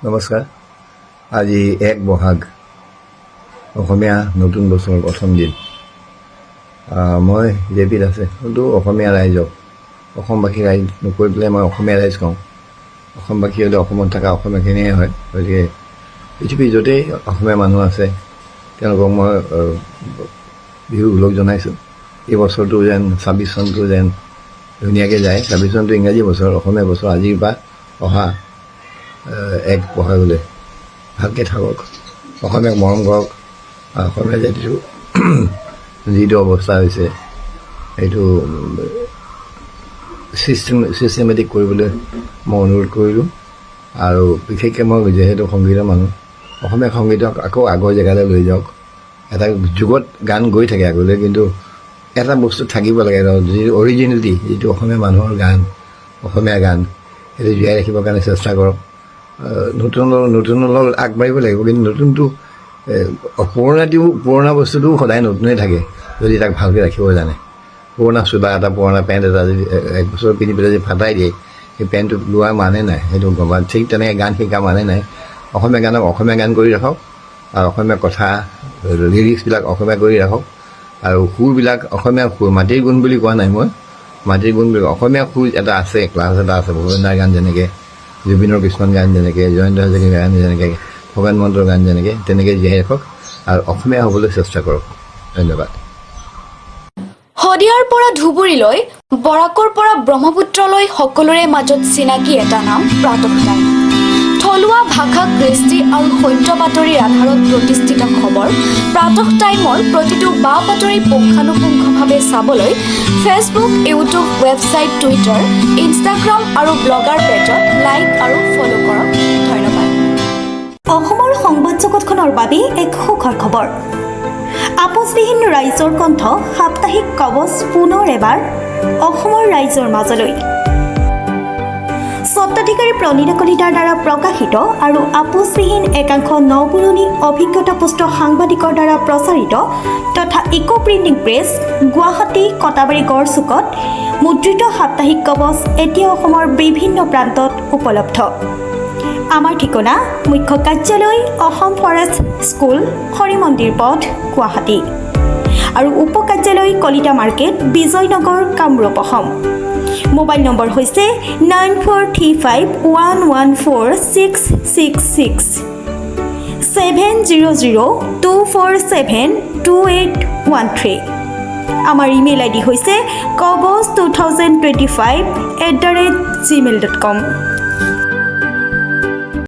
নমস্কাৰ। আজি 1 বহাগ অসমীয়া নতুন বছৰৰ প্ৰথম দিন। মই জেপিত আছে কিন্তু অসমীয়া ৰাইজক অসমবাসী ৰাইজ নকৈ পেলাই মই অসমীয়া ৰাইজ কওঁ। অসমবাসী হ'লে অসমত থকা অসমীয়াখিনিয়ে হয়। গতিকে পৃথিৱীৰ য'তেই অসমীয়া মানুহ আছে তেওঁলোকক মই বিহু ওলগ জনাইছোঁ। এই বছৰটো যেন 26 চনটো যেন ধুনীয়াকৈ যায়। 26 চনটো ইংৰাজী বছৰ, অসমীয়া বছৰ আজিৰ পৰা অহা 1 বহাগলৈ ভালকৈ থাকক, অসমীয়াক মৰম কৰক। অসমীয়া জাতিটো যিটো অৱস্থা হৈছে সেইটো ছিষ্টেমেটিক কৰিবলৈ মই অনুৰোধ কৰিলোঁ। আৰু বিশেষকৈ মই যিহেতু সংগীতৰ মানুহ, অসমীয়া সংগীতক আকৌ আগৰ জেগালৈ লৈ যাওক। এটা যুগত গান গৈ থাকে আগলৈ, কিন্তু এটা বস্তু থাকিব লাগে, যিটো অৰিজিনেলিটি, যিটো অসমীয়া মানুহৰ গান, অসমীয়া গান, সেইটো জীয়াই ৰাখিবৰ কাৰণে চেষ্টা কৰক। নতুন অলপ আগবাঢ়িব লাগিব, কিন্তু নতুনটো পুৰণা বস্তুটো সদায় নতুনেই থাকে যদি তাক ভালকৈ ৰাখিব জানে। পুৰণা চোলা এটা, পুৰণা পেণ্ট এটা যদি 1 বছৰ পিন্ধি পেলাই যদি ফাটাই দিয়ে, সেই পেণ্টটো লোৱাৰ মানে নাই, সেইটো গমা। ঠিক তেনেকৈ গান শিকা মানে নাই। অসমীয়া গানক অসমীয়া গান কৰি ৰাখক, আৰু অসমীয়া কথা লিৰিক্সবিলাক অসমীয়া কৰি ৰাখক, আৰু সুৰবিলাক অসমীয়া সুৰ। মাটিৰ গুণ বুলি কোৱা নাই মই, মাটিৰ গুণ বুলি অসমীয়া সুৰ এটা আছে, ক্লাছ এটা আছে। ভূপেন্দ্ৰৰ গান যেনেকৈ, জুবিনৰ কিছুমান গান যেনেকৈ, জয়ন্ত হাজৰিকাৰ গান যেনেকৈ, খগেন মহন্তৰ গান যেনেকৈ, তেনেকৈ জীয়াই ৰাখক আৰু অসমীয়া হ'বলৈ চেষ্টা কৰক। ধন্যবাদ। শদিয়াৰ পৰা ধুবুৰীলৈ, বৰাকৰ পৰা ব্ৰহ্মপুত্ৰলৈ সকলোৰে মাজত চিনাকি এটা নাম প্ৰাতঃ টাইম। থলুৱা ভাষা, কৃষ্টি আৰু সত্য বাতৰিৰ আধাৰত প্ৰতিষ্ঠিত খবৰ প্ৰাতঃ টাইমৰ প্ৰতিটো বা বাতৰি পুংখানুপুংখভাৱে চাবলৈ Facebook, YouTube, website, Twitter, Instagram আৰু ব্লগাৰ পেজত লাইক আৰু ফ'ল' কৰক। ধন্যবাদ। অসমৰ সংবাদ জগতখনৰ বাবে এক সুখৰ খবৰ। আপোচবিহীন ৰাইজৰ কণ্ঠ সাপ্তাহিক কবচ পুনৰ এবাৰ অসমৰ ৰাইজৰ মাজলৈ। স্বত্বাধিকাৰী প্ৰণীতা কলিতাৰ দ্বাৰা প্ৰকাশিত আৰু আপোচবিহীন একাংশ নপুৰণি অভিজ্ঞতাপুষ্ট সাংবাদিকৰ দ্বাৰা প্ৰচাৰিত তথা eco printing press, Guwahati, Katabari, গড়চুকত মুদ্ৰিত সাপ্তাহিক কবচ এতিয়া অসমৰ বিভিন্ন প্ৰান্তত উপলব্ধ। আমাৰ ঠিকনা মুখ্য কাৰ্যালয়, অসম ফৰেষ্ট স্কুল, হৰিমন্দিৰ পথ, গুৱাহাটী, আৰু উপ কাৰ্যালয় Kalita market, Bijoynagar, Kamrup, Assam. Mobile number হৈছে 9435114666 70024722813। আমাৰ ইমেইল আইডি হৈছে kobos2025@gmail.com।